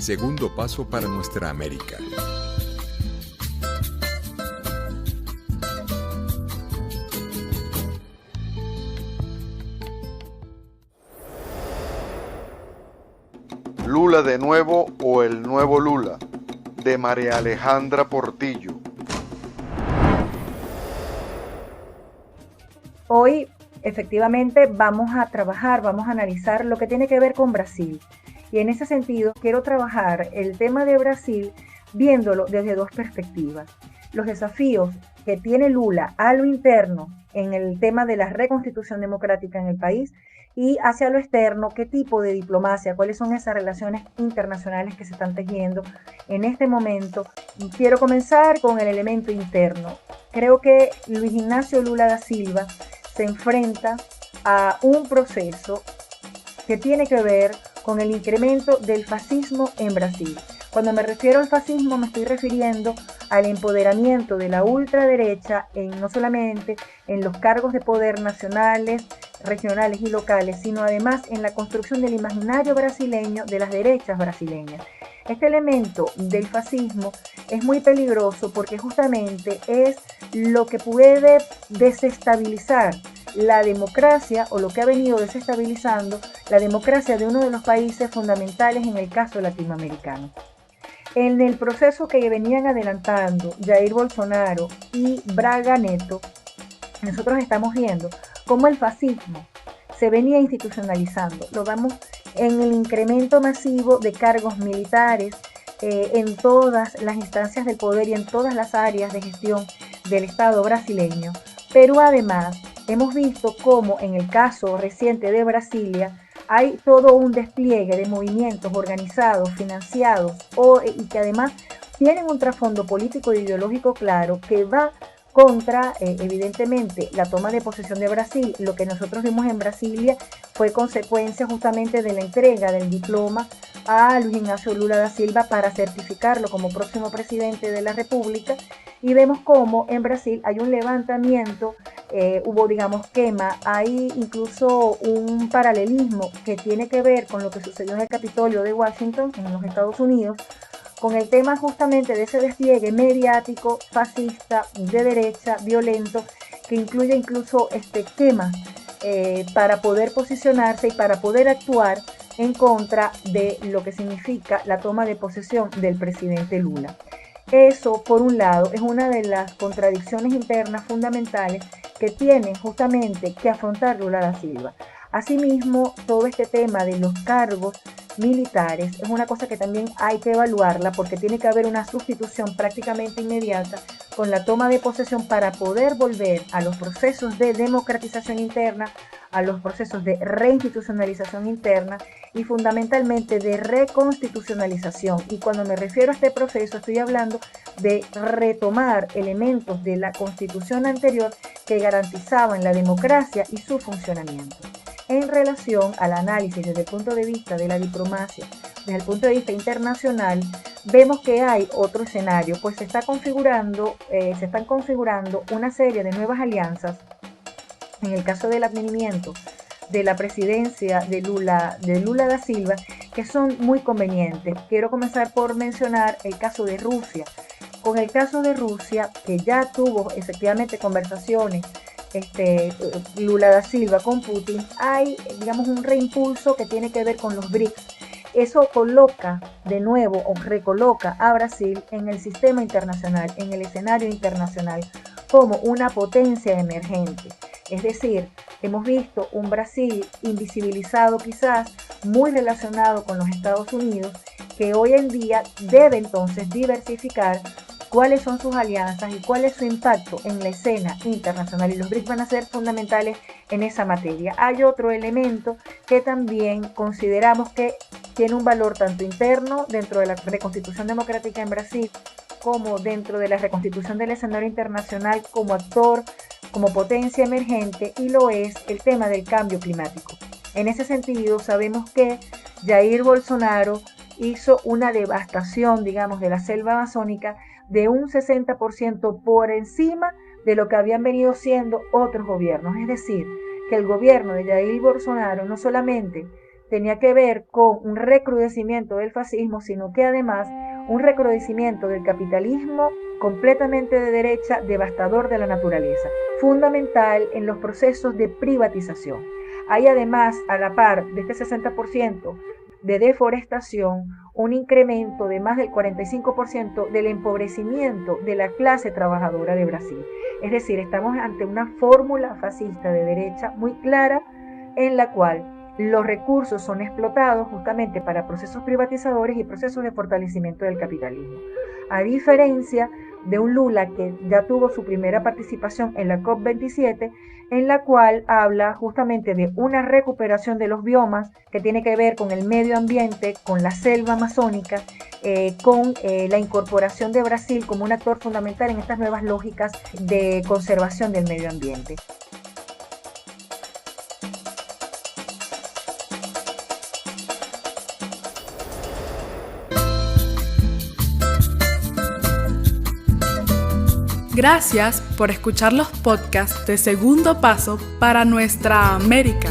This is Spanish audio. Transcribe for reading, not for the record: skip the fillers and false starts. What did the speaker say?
segundo paso para nuestra América. Lula de nuevo o el nuevo Lula, de María Alejandra Portillo. Hoy, efectivamente, vamos a analizar lo que tiene que ver con Brasil. Y en ese sentido, quiero trabajar el tema de Brasil viéndolo desde dos perspectivas. Los desafíos que tiene Lula a lo interno en el tema de la reconstitución democrática en el país y hacia lo externo, qué tipo de diplomacia, cuáles son esas relaciones internacionales que se están tejiendo en este momento. Quiero comenzar con el elemento interno. Creo que Luis Ignacio Lula da Silva se enfrenta a un proceso que tiene que ver con el incremento del fascismo en Brasil. Cuando me refiero al fascismo me estoy refiriendo al empoderamiento de la ultraderecha no solamente en los cargos de poder nacionales, regionales y locales, sino además en la construcción del imaginario brasileño de las derechas brasileñas. Este elemento del fascismo es muy peligroso porque justamente es lo que puede desestabilizar la democracia, o lo que ha venido desestabilizando la democracia de uno de los países fundamentales en el caso latinoamericano. En el proceso que venían adelantando Jair Bolsonaro y Braga Neto, nosotros estamos viendo cómo el fascismo se venía institucionalizando. Lo vemos en el incremento masivo de cargos militares en todas las instancias del poder y en todas las áreas de gestión del Estado brasileño. Pero además hemos visto cómo en el caso reciente de Brasilia hay todo un despliegue de movimientos organizados, financiados y que además tienen un trasfondo político e ideológico claro que va contra, evidentemente, la toma de posesión de Brasil. Lo que nosotros vimos en Brasilia fue consecuencia justamente de la entrega del diploma a Luis Ignacio Lula da Silva para certificarlo como próximo presidente de la República, y vemos cómo en Brasil hay un levantamiento, hubo, digamos, quema, hay incluso un paralelismo que tiene que ver con lo que sucedió en el Capitolio de Washington, en los Estados Unidos, con el tema justamente de ese despliegue mediático, fascista, de derecha, violento, que incluye incluso quemas para poder posicionarse y para poder actuar en contra de lo que significa la toma de posesión del presidente Lula. Eso, por un lado, es una de las contradicciones internas fundamentales que tiene justamente que afrontar Lula da Silva. Asimismo, todo este tema de los cargos militares es una cosa que también hay que evaluarla, porque tiene que haber una sustitución prácticamente inmediata con la toma de posesión para poder volver a los procesos de democratización interna, a los procesos de reinstitucionalización interna y fundamentalmente de reconstitucionalización. Y cuando me refiero a este proceso estoy hablando de retomar elementos de la constitución anterior que garantizaban la democracia y su funcionamiento. En relación al análisis desde el punto de vista de la diplomacia, desde el punto de vista internacional, vemos que hay otro escenario, pues se están configurando una serie de nuevas alianzas. En el caso del advenimiento de la presidencia de Lula da Silva, que son muy convenientes. Quiero comenzar por mencionar el caso de Rusia. Con el caso de Rusia, que ya tuvo efectivamente conversaciones Lula da Silva con Putin, hay, digamos, un reimpulso que tiene que ver con los BRICS. Eso coloca de nuevo o recoloca a Brasil en el sistema internacional, en el escenario internacional, como una potencia emergente. Es decir, hemos visto un Brasil invisibilizado quizás, muy relacionado con los Estados Unidos, que hoy en día debe entonces diversificar cuáles son sus alianzas y cuál es su impacto en la escena internacional, y los BRICS van a ser fundamentales en esa materia. Hay otro elemento que también consideramos que tiene un valor tanto interno dentro de la reconstitución democrática en Brasil, como dentro de la reconstitución del escenario internacional como actor, como potencia emergente, y lo es el tema del cambio climático. En ese sentido, sabemos que Jair Bolsonaro hizo una devastación, digamos, de la selva amazónica de un 60% por encima de lo que habían venido siendo otros gobiernos. Es decir, que el gobierno de Jair Bolsonaro no solamente tenía que ver con un recrudecimiento del fascismo, sino que además un recrudecimiento del capitalismo completamente de derecha, devastador de la naturaleza, fundamental en los procesos de privatización. Hay además, a la par de este 60% de deforestación, un incremento de más del 45% del empobrecimiento de la clase trabajadora de Brasil. Es decir, estamos ante una fórmula fascista de derecha muy clara en la cual los recursos son explotados justamente para procesos privatizadores y procesos de fortalecimiento del capitalismo. A diferencia de un Lula que ya tuvo su primera participación en la COP27, en la cual habla justamente de una recuperación de los biomas que tiene que ver con el medio ambiente, con la selva amazónica, con la incorporación de Brasil como un actor fundamental en estas nuevas lógicas de conservación del medio ambiente. Gracias por escuchar los podcasts de Segundo Paso para Nuestra América.